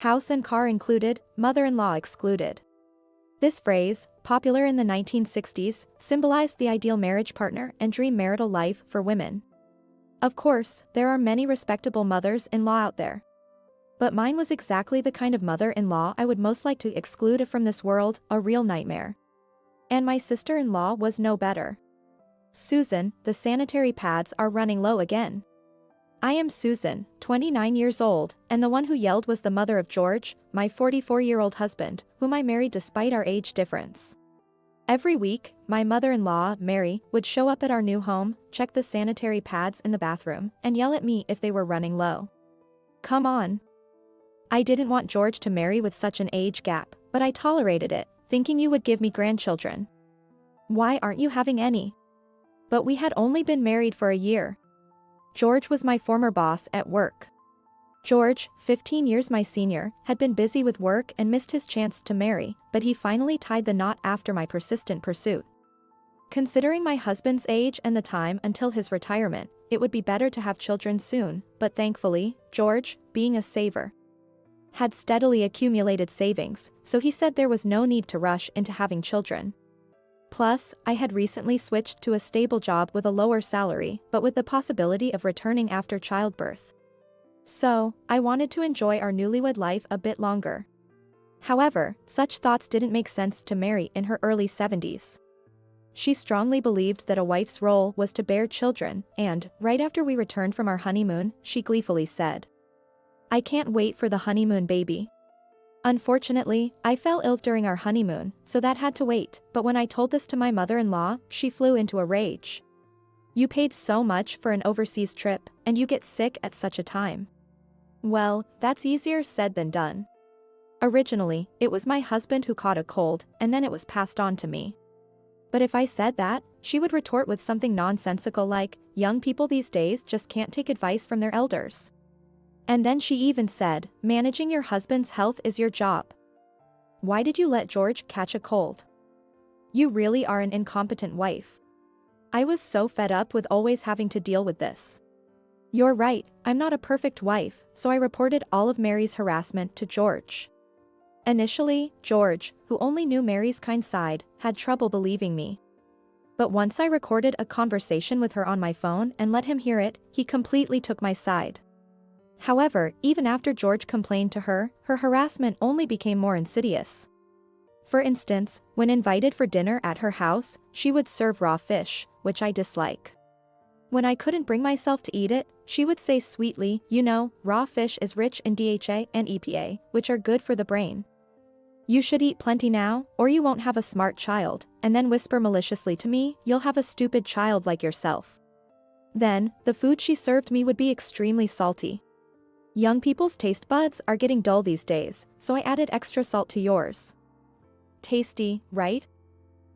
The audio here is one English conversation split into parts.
House and car included, mother-in-law excluded. This phrase, popular in the 1960s, symbolized the ideal marriage partner and dream marital life for women. Of course, there are many respectable mothers-in-law out there. But mine was exactly the kind of mother-in-law I would most like to exclude from this world, a real nightmare. And my sister-in-law was no better. Susan, the sanitary pads are running low again. I am Susan, 29 years old, and the one who yelled was the mother of George, my 44-year-old husband, whom I married despite our age difference. Every week, my mother-in-law, Mary, would show up at our new home, check the sanitary pads in the bathroom, and yell at me if they were running low. Come on. I didn't want George to marry with such an age gap, but I tolerated it, thinking you would give me grandchildren. Why aren't you having any? But we had only been married for a year. George was my former boss at work. George, 15 years my senior, had been busy with work and missed his chance to marry, but he finally tied the knot after my persistent pursuit. Considering my husband's age and the time until his retirement, it would be better to have children soon, but thankfully, George, being a saver, had steadily accumulated savings, so he said there was no need to rush into having children. Plus, I had recently switched to a stable job with a lower salary, but with the possibility of returning after childbirth. So, I wanted to enjoy our newlywed life a bit longer. However, such thoughts didn't make sense to Mary in her early 70s. She strongly believed that a wife's role was to bear children, and, right after we returned from our honeymoon, she gleefully said, "I can't wait for the honeymoon baby." Unfortunately, I fell ill during our honeymoon, so that had to wait, but when I told this to my mother-in-law, she flew into a rage. "You paid so much for an overseas trip, and you get sick at such a time." Well, that's easier said than done. Originally, it was my husband who caught a cold, and then it was passed on to me. But if I said that, she would retort with something nonsensical like, "Young people these days just can't take advice from their elders." And then she even said, "Managing your husband's health is your job. Why did you let George catch a cold? You really are an incompetent wife." I was so fed up with always having to deal with this. You're right, I'm not a perfect wife, so I reported all of Mary's harassment to George. Initially, George, who only knew Mary's kind side, had trouble believing me. But once I recorded a conversation with her on my phone and let him hear it, he completely took my side. However, even after George complained to her, her harassment only became more insidious. For instance, when invited for dinner at her house, she would serve raw fish, which I dislike. When I couldn't bring myself to eat it, she would say sweetly, "You know, raw fish is rich in DHA and EPA, which are good for the brain. You should eat plenty now, or you won't have a smart child," and then whisper maliciously to me, "You'll have a stupid child like yourself." Then, the food she served me would be extremely salty. Young people's taste buds are getting dull these days, so I added extra salt to yours. Tasty, right?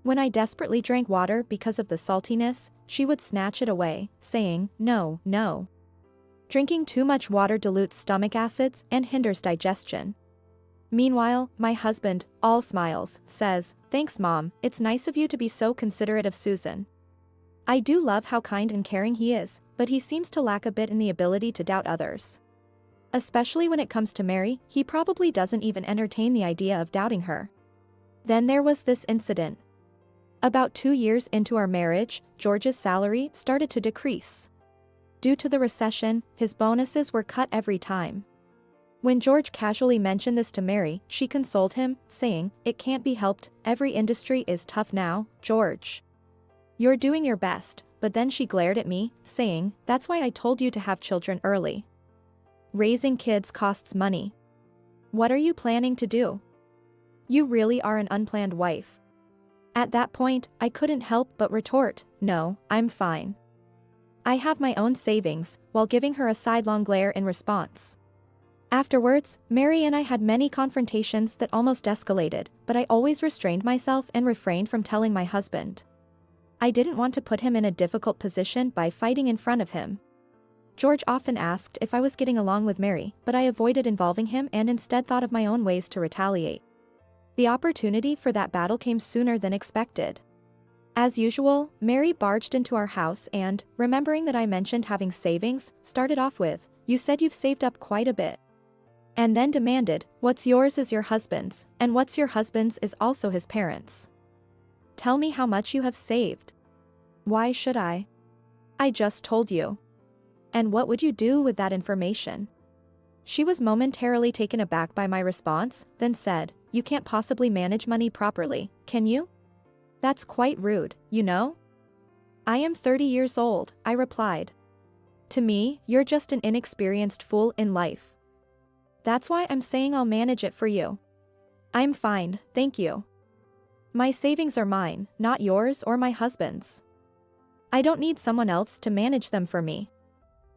When I desperately drank water because of the saltiness, she would snatch it away, saying, "No, no. Drinking too much water dilutes stomach acids and hinders digestion." Meanwhile, my husband, all smiles, says, "Thanks Mom, it's nice of you to be so considerate of Susan." I do love how kind and caring he is, but he seems to lack a bit in the ability to doubt others. Especially when it comes to Mary, he probably doesn't even entertain the idea of doubting her. Then there was this incident. About 2 years into our marriage, George's salary started to decrease. Due to the recession, his bonuses were cut every time. When George casually mentioned this to Mary, she consoled him, saying, "It can't be helped, every industry is tough now, George. You're doing your best," but then she glared at me, saying, "That's why I told you to have children early. Raising kids costs money. What are you planning to do? You really are an unplanned wife." At that point, I couldn't help but retort, "No, I'm fine. I have my own savings," while giving her a sidelong glare in response. Afterwards, Mary and I had many confrontations that almost escalated, but I always restrained myself and refrained from telling my husband. I didn't want to put him in a difficult position by fighting in front of him. George often asked if I was getting along with Mary, but I avoided involving him and instead thought of my own ways to retaliate. The opportunity for that battle came sooner than expected. As usual, Mary barged into our house and, remembering that I mentioned having savings, started off with, "You said you've saved up quite a bit. And then demanded, what's yours is your husband's, and what's your husband's is also his parents'. Tell me how much you have saved. Why should I? I just told you. And what would you do with that information? She was momentarily taken aback by my response, then said, you can't possibly manage money properly, can you? That's quite rude, you know? I am 30 years old, I replied. To me, you're just an inexperienced fool in life. That's why I'm saying I'll manage it for you. I'm fine, thank you. My savings are mine, not yours or my husband's. I don't need someone else to manage them for me.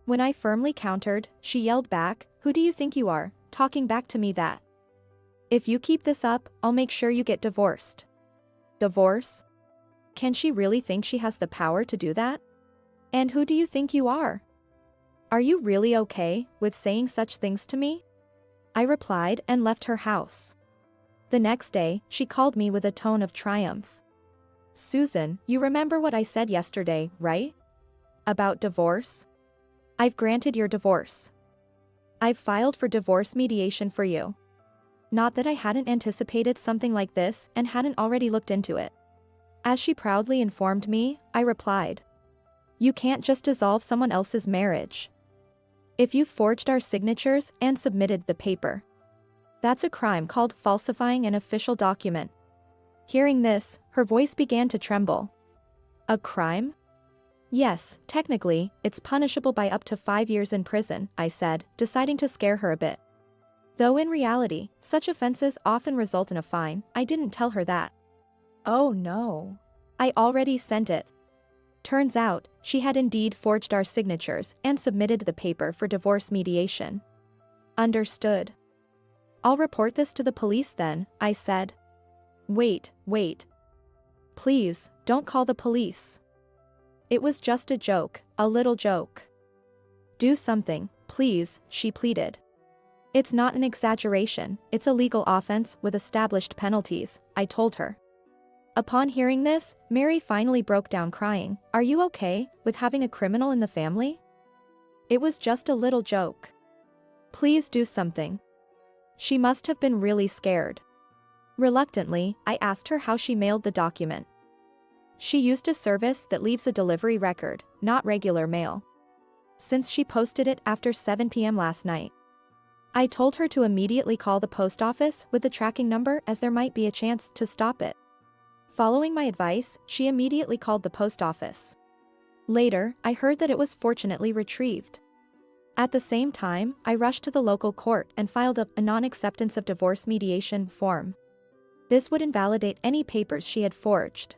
When I firmly countered, she yelled back, who do you think you are, talking back to me that? If you keep this up, I'll make sure you get divorced. Divorce? Can she really think she has the power to do that? And who do you think you are? Are you really okay with saying such things to me? I replied and left her house. The next day, she called me with a tone of triumph. Susan, you remember what I said yesterday, right? About divorce? I've granted your divorce. I've filed for divorce mediation for you. Not that I hadn't anticipated something like this and hadn't already looked into it. As she proudly informed me, I replied. You can't just dissolve someone else's marriage. If you forged our signatures and submitted the paper, that's a crime called falsifying an official document. Hearing this, her voice began to tremble. A crime? Yes, technically, it's punishable by up to 5 years in prison, I said, deciding to scare her a bit. Though in reality, such offenses often result in a fine, I didn't tell her that. Oh no. I already sent it. Turns out, she had indeed forged our signatures and submitted the paper for divorce mediation. Understood. I'll report this to the police then, I said. Wait. Please, don't call the police. It was just a joke, a little joke. Do something, please, she pleaded. It's not an exaggeration, it's a legal offense with established penalties, I told her. Upon hearing this, Mary finally broke down crying. Are you okay with having a criminal in the family? It was just a little joke. Please do something. She must have been really scared. Reluctantly, I asked her how she mailed the document. She used a service that leaves a delivery record, not regular mail. Since she posted it after 7 p.m. last night. I told her to immediately call the post office with the tracking number as there might be a chance to stop it. Following my advice, she immediately called the post office. Later, I heard that it was fortunately retrieved. At the same time, I rushed to the local court and filed a non-acceptance of divorce mediation form. This would invalidate any papers she had forged.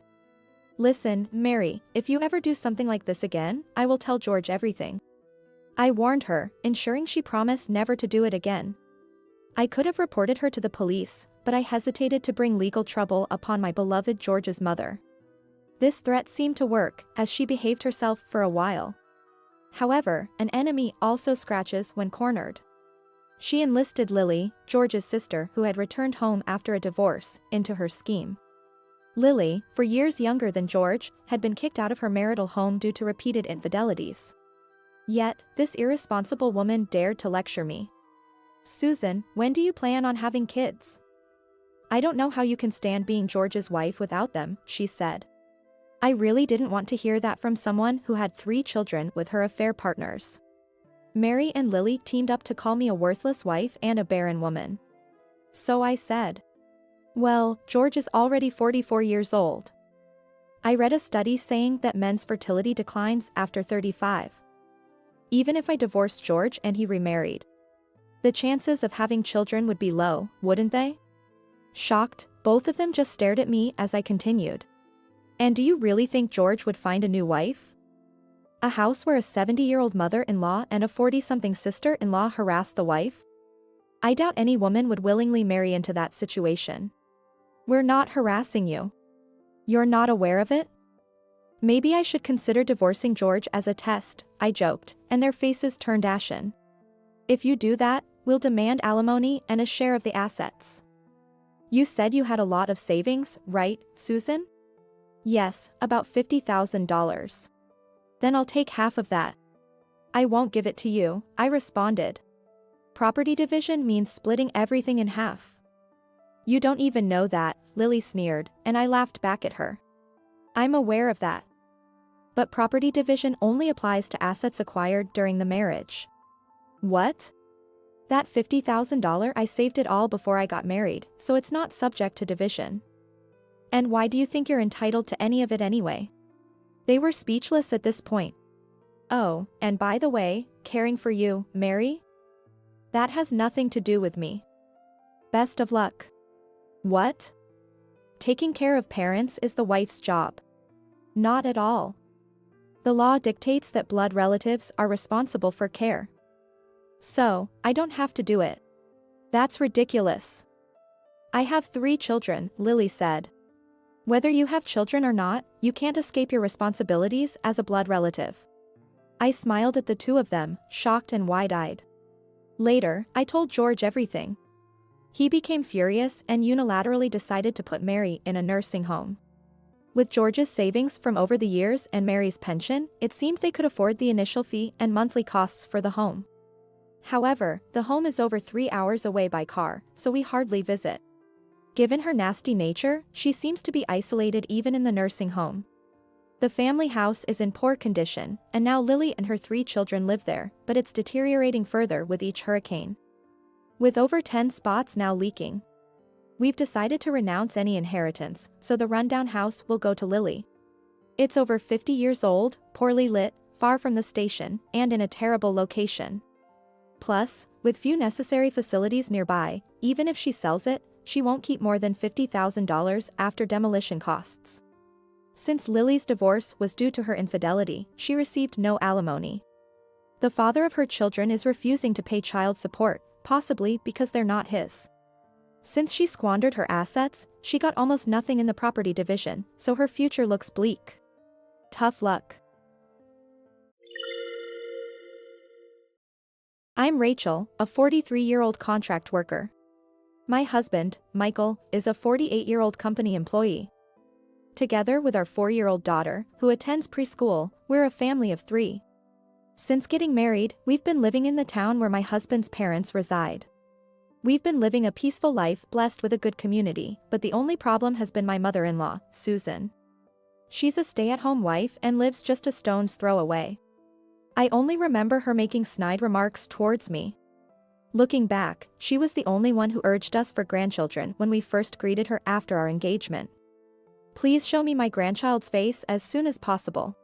Listen, Mary, if you ever do something like this again, I will tell George everything. I warned her, ensuring she promised never to do it again. I could have reported her to the police, but I hesitated to bring legal trouble upon my beloved George's mother. This threat seemed to work, as she behaved herself for a while. However, an enemy also scratches when cornered. She enlisted Lily, George's sister who had returned home after a divorce, into her scheme. Lily, for years younger than George, had been kicked out of her marital home due to repeated infidelities. Yet, this irresponsible woman dared to lecture me. Susan, when do you plan on having kids? I don't know how you can stand being George's wife without them, she said. I really didn't want to hear that from someone who had 3 children with her affair partners. Mary and Lily teamed up to call me a worthless wife and a barren woman. So I said. Well, George is already 44 years old. I read a study saying that men's fertility declines after 35. Even if I divorced George and he remarried, the chances of having children would be low, wouldn't they? Shocked, both of them just stared at me as I continued. And do you really think George would find a new wife? A house where a 70-year-old mother-in-law and a 40-something sister-in-law harass the wife? I doubt any woman would willingly marry into that situation. We're not harassing you. You're not aware of it? Maybe I should consider divorcing George as a test, I joked, and their faces turned ashen. If you do that, we'll demand alimony and a share of the assets. You said you had a lot of savings, right, Susan? Yes, about $50,000. Then I'll take half of that. I won't give it to you, I responded. Property division means splitting everything in half. You don't even know that, Lily sneered, and I laughed back at her. I'm aware of that. But property division only applies to assets acquired during the marriage. What? That $50,000 I saved it all before I got married, so it's not subject to division. And why do you think you're entitled to any of it anyway? They were speechless at this point. Oh, and by the way, caring for you, Mary? That has nothing to do with me. Best of luck. What? Taking care of parents is the wife's job. Not at all. The law dictates that blood relatives are responsible for care. So, I don't have to do it. That's ridiculous. I have 3 children, Lily said. Whether you have children or not, you can't escape your responsibilities as a blood relative. I smiled at the two of them, shocked and wide-eyed. Later, I told George everything. He became furious and unilaterally decided to put Mary in a nursing home. With George's savings from over the years and Mary's pension, it seemed they could afford the initial fee and monthly costs for the home. However, the home is over 3 hours away by car, so we hardly visit. Given her nasty nature, she seems to be isolated even in the nursing home. The family house is in poor condition, and now Lily and her 3 children live there, but it's deteriorating further with each hurricane. With over 10 spots now leaking. We've decided to renounce any inheritance, so the rundown house will go to Lily. It's over 50 years old, poorly lit, far from the station, and in a terrible location. Plus, with few necessary facilities nearby, even if she sells it, she won't keep more than $50,000 after demolition costs. Since Lily's divorce was due to her infidelity, she received no alimony. The father of her children is refusing to pay child support, possibly because they're not his. Since she squandered her assets, she got almost nothing in the property division, so her future looks bleak. Tough luck. I'm Rachel, a 43-year-old contract worker. My husband, Michael, is a 48-year-old company employee. Together with our 4-year-old daughter, who attends preschool, we're a family of 3. Since getting married, we've been living in the town where my husband's parents reside. We've been living a peaceful life blessed with a good community, but the only problem has been my mother-in-law, Susan. She's a stay-at-home wife and lives just a stone's throw away. I only remember her making snide remarks towards me. Looking back, she was the only one who urged us for grandchildren when we first greeted her after our engagement. Please show me my grandchild's face as soon as possible.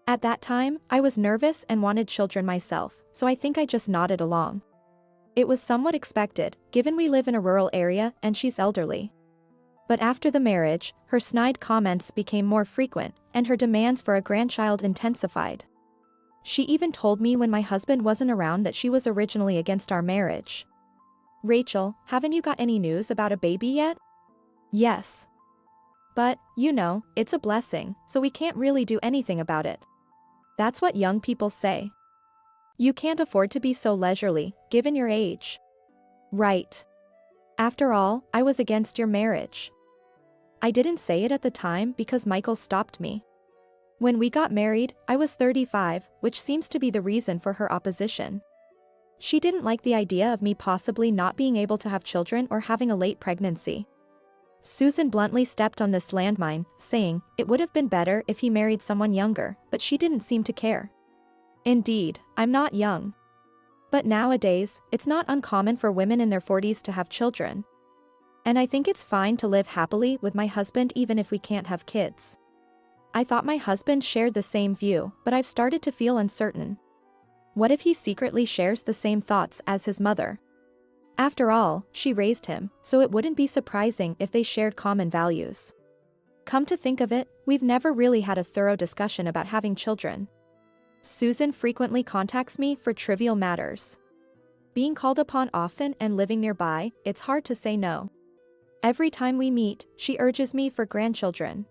At that time, I was nervous and wanted children myself, so I think I just nodded along. It was somewhat expected, given we live in a rural area and she's elderly. But after the marriage, her snide comments became more frequent, and her demands for a grandchild intensified. She even told me when my husband wasn't around that she was originally against our marriage. Rachel, haven't you got any news about a baby yet? Yes. But, you know, it's a blessing, so we can't really do anything about it. That's what young people say. You can't afford to be so leisurely, given your age. Right. After all, I was against your marriage. I didn't say it at the time because Michael stopped me. When we got married, I was 35, which seems to be the reason for her opposition. She didn't like the idea of me possibly not being able to have children or having a late pregnancy. Susan bluntly stepped on this landmine, saying it would have been better if he married someone younger, but she didn't seem to care. Indeed, I'm not young. But nowadays, it's not uncommon for women in their 40s to have children. And I think it's fine to live happily with my husband even if we can't have kids. I thought my husband shared the same view, but I've started to feel uncertain. What if he secretly shares the same thoughts as his mother? After all, she raised him, so it wouldn't be surprising if they shared common values. Come to think of it, we've never really had a thorough discussion about having children. Susan frequently contacts me for trivial matters. Being called upon often and living nearby, it's hard to say no. Every time we meet, she urges me for grandchildren.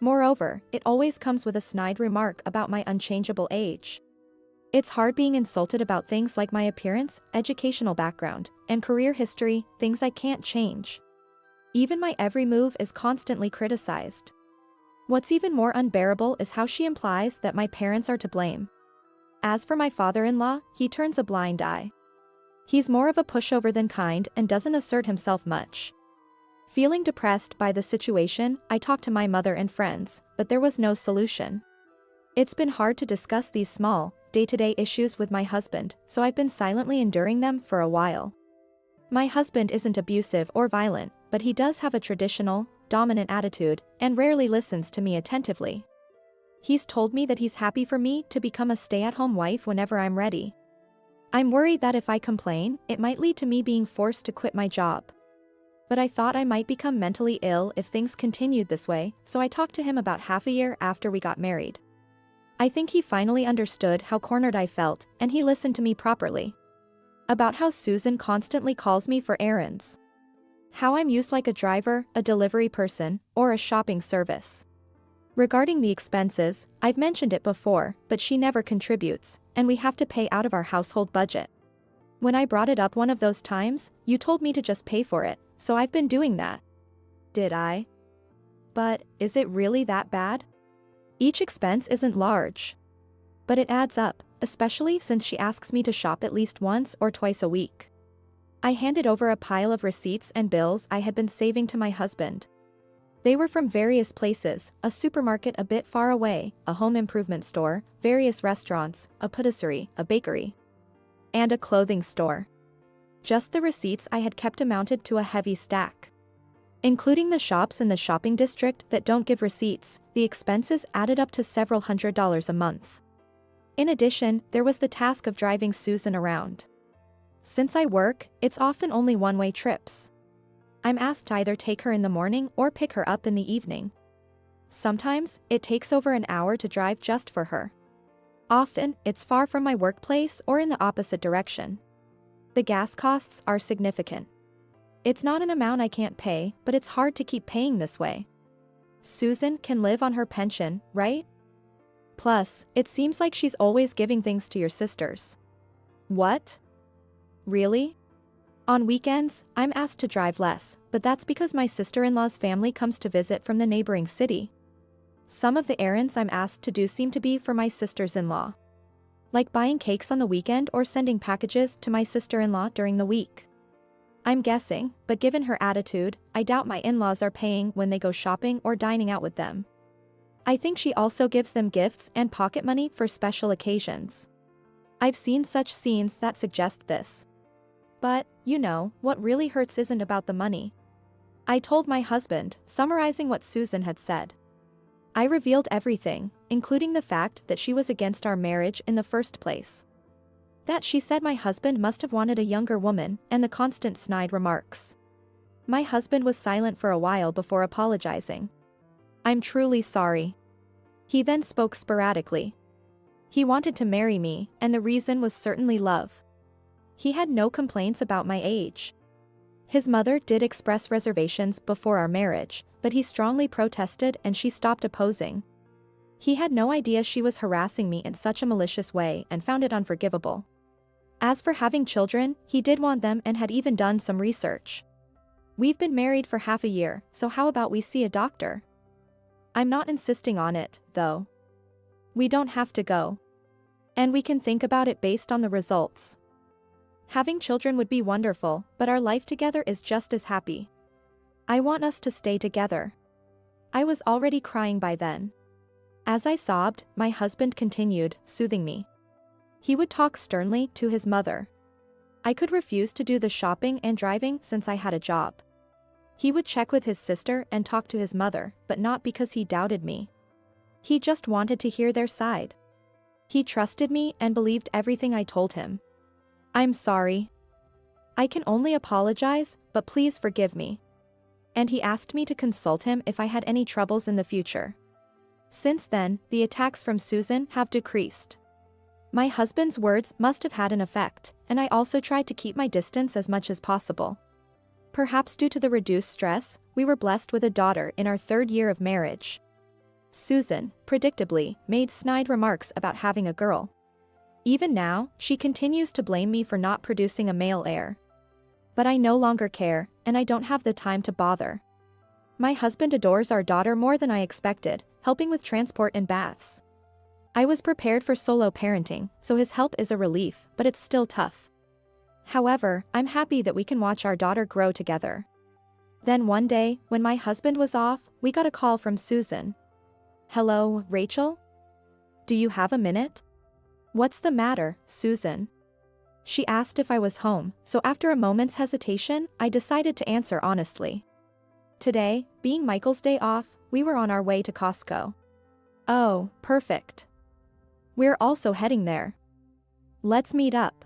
Moreover, it always comes with a snide remark about my unchangeable age. It's hard being insulted about things like my appearance, educational background, and career history, things I can't change. Even my every move is constantly criticized. What's even more unbearable is how she implies that my parents are to blame. As for my father-in-law, he turns a blind eye. He's more of a pushover than kind and doesn't assert himself much. Feeling depressed by the situation, I talked to my mother and friends, but there was no solution. It's been hard to discuss these small, day-to-day issues with my husband, so I've been silently enduring them for a while. My husband isn't abusive or violent, but he does have a traditional, dominant attitude, and rarely listens to me attentively. He's told me that he's happy for me to become a stay-at-home wife whenever I'm ready. I'm worried that if I complain, it might lead to me being forced to quit my job. But I thought I might become mentally ill if things continued this way, so I talked to him about half a year after we got married. I think he finally understood how cornered I felt, and he listened to me properly. About how Susan constantly calls me for errands. How I'm used like a driver, a delivery person, or a shopping service. Regarding the expenses, I've mentioned it before, but she never contributes, and we have to pay out of our household budget. When I brought it up one of those times, you told me to just pay for it, so I've been doing that. Did I? But, is it really that bad? Each expense isn't large. But it adds up, especially since she asks me to shop at least once or twice a week. I handed over a pile of receipts and bills I had been saving to my husband. They were from various places, a supermarket a bit far away, a home improvement store, various restaurants, a patisserie, a bakery, and a clothing store. Just the receipts I had kept amounted to a heavy stack. Including the shops in the shopping district that don't give receipts, the expenses added up to several $100s a month. In addition, there was the task of driving Susan around. Since I work, it's often only one-way trips. I'm asked to either take her in the morning or pick her up in the evening. Sometimes, it takes over an hour to drive just for her. Often, it's far from my workplace or in the opposite direction. The gas costs are significant. It's not an amount I can't pay, but it's hard to keep paying this way. Susan can live on her pension, right? Plus, it seems like she's always giving things to your sisters. What? Really? On weekends, I'm asked to drive less, but that's because my sister-in-law's family comes to visit from the neighboring city. Some of the errands I'm asked to do seem to be for my sisters-in-law. Like buying cakes on the weekend or sending packages to my sister-in-law during the week. I'm guessing, but given her attitude, I doubt my in-laws are paying when they go shopping or dining out with them. I think she also gives them gifts and pocket money for special occasions. I've seen such scenes that suggest this. But, you know, what really hurts isn't about the money. I told my husband, summarizing what Susan had said. I revealed everything, including the fact that she was against our marriage in the first place. That she said my husband must have wanted a younger woman, and the constant snide remarks. My husband was silent for a while before apologizing. I'm truly sorry. He then spoke sporadically. He wanted to marry me, and the reason was certainly love. He had no complaints about my age. His mother did express reservations before our marriage, but he strongly protested and she stopped opposing. He had no idea she was harassing me in such a malicious way and found it unforgivable. As for having children, he did want them and had even done some research. We've been married for half a year, so how about we see a doctor? I'm not insisting on it, though. We don't have to go. And we can think about it based on the results. Having children would be wonderful, but our life together is just as happy. I want us to stay together. I was already crying by then. As I sobbed, my husband continued, soothing me. He would talk sternly to his mother. I could refuse to do the shopping and driving since I had a job. He would check with his sister and talk to his mother, but not because he doubted me. He just wanted to hear their side. He trusted me and believed everything I told him. I'm sorry. I can only apologize, but please forgive me. And he asked me to consult him if I had any troubles in the future. Since then, the attacks from Susan have decreased. My husband's words must have had an effect, and I also tried to keep my distance as much as possible. Perhaps due to the reduced stress, we were blessed with a daughter in our 3rd year of marriage. Susan, predictably, made snide remarks about having a girl. Even now, she continues to blame me for not producing a male heir. But I no longer care, and I don't have the time to bother. My husband adores our daughter more than I expected, helping with transport and baths. I was prepared for solo parenting, so his help is a relief, but it's still tough. However, I'm happy that we can watch our daughter grow together. Then one day, when my husband was off, we got a call from Susan. Hello, Rachel? Do you have a minute? What's the matter, Susan? She asked if I was home, so after a moment's hesitation, I decided to answer honestly. Today, being Michael's day off, we were on our way to Costco. Oh, perfect. We're also heading there. Let's meet up.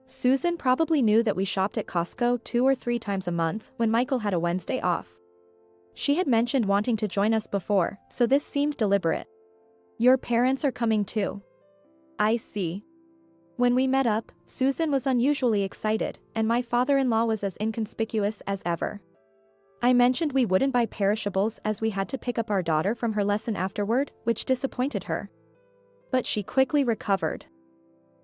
Susan probably knew that we shopped at Costco 2 or 3 times a month when Michael had a Wednesday off. She had mentioned wanting to join us before, so this seemed deliberate. Your parents are coming too. I see. When we met up, Susan was unusually excited, and my father-in-law was as inconspicuous as ever. I mentioned we wouldn't buy perishables as we had to pick up our daughter from her lesson afterward, which disappointed her. But she quickly recovered.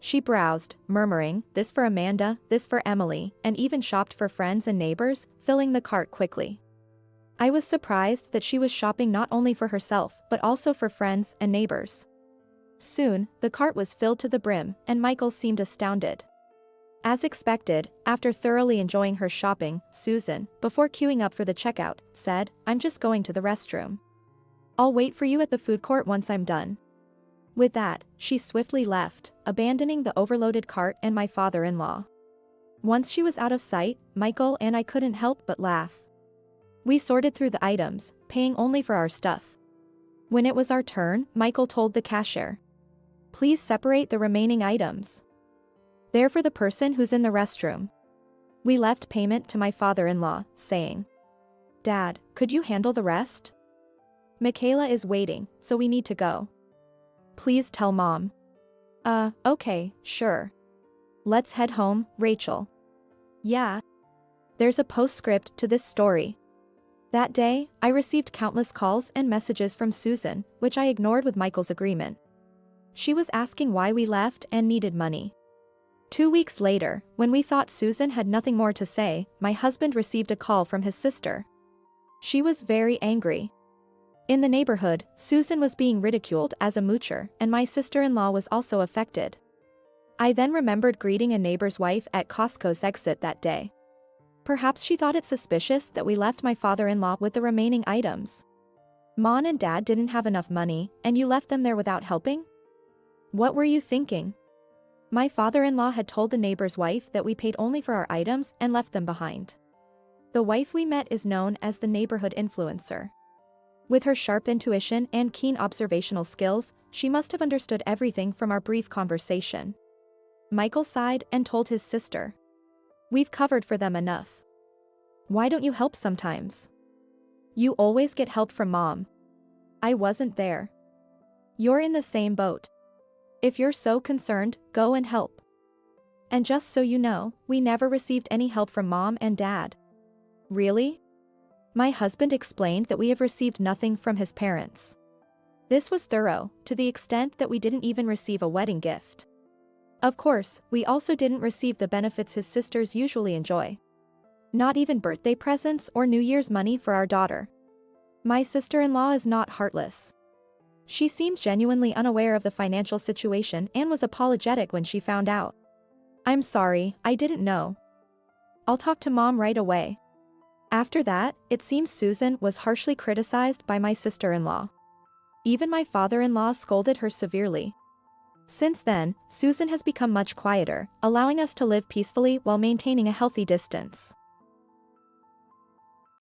She browsed, murmuring, this for Amanda, this for Emily, and even shopped for friends and neighbors, filling the cart quickly. I was surprised that she was shopping not only for herself but also for friends and neighbors. Soon, the cart was filled to the brim, and Michael seemed astounded. As expected, after thoroughly enjoying her shopping, Susan, before queuing up for the checkout, said, I'm just going to the restroom. I'll wait for you at the food court once I'm done. With that, she swiftly left, abandoning the overloaded cart and my father-in-law. Once she was out of sight, Michael and I couldn't help but laugh. We sorted through the items, paying only for our stuff. When it was our turn, Michael told the cashier, please separate the remaining items. They're for the person who's in the restroom. We left payment to my father-in-law, saying, Dad, could you handle the rest? Michaela is waiting, so we need to go. Please tell Mom. Okay, sure. Let's head home, Rachel. Yeah. There's a postscript to this story. That day, I received countless calls and messages from Susan, which I ignored with Michael's agreement. She was asking why we left and needed money. 2 weeks later, when we thought Susan had nothing more to say, my husband received a call from his sister. She was very angry. In the neighborhood, Susan was being ridiculed as a moocher, and my sister-in-law was also affected. I then remembered greeting a neighbor's wife at Costco's exit that day. Perhaps she thought it suspicious that we left my father-in-law with the remaining items. Mom and Dad didn't have enough money, and you left them there without helping? What were you thinking? My father-in-law had told the neighbor's wife that we paid only for our items and left them behind. The wife we met is known as the neighborhood influencer. With her sharp intuition and keen observational skills, she must have understood everything from our brief conversation. Michael sighed and told his sister, we've covered for them enough. Why don't you help sometimes? You always get help from Mom. I wasn't there. You're in the same boat. If you're so concerned, go and help. And just so you know, we never received any help from Mom and Dad. Really? My husband explained that we have received nothing from his parents. This was thorough, to the extent that we didn't even receive a wedding gift. Of course, we also didn't receive the benefits his sisters usually enjoy. Not even birthday presents or New Year's money for our daughter. My sister-in-law is not heartless. She seemed genuinely unaware of the financial situation and was apologetic when she found out. I'm sorry, I didn't know. I'll talk to Mom right away. After that, it seems Susan was harshly criticized by my sister-in-law. Even my father-in-law scolded her severely. Since then, Susan has become much quieter, allowing us to live peacefully while maintaining a healthy distance.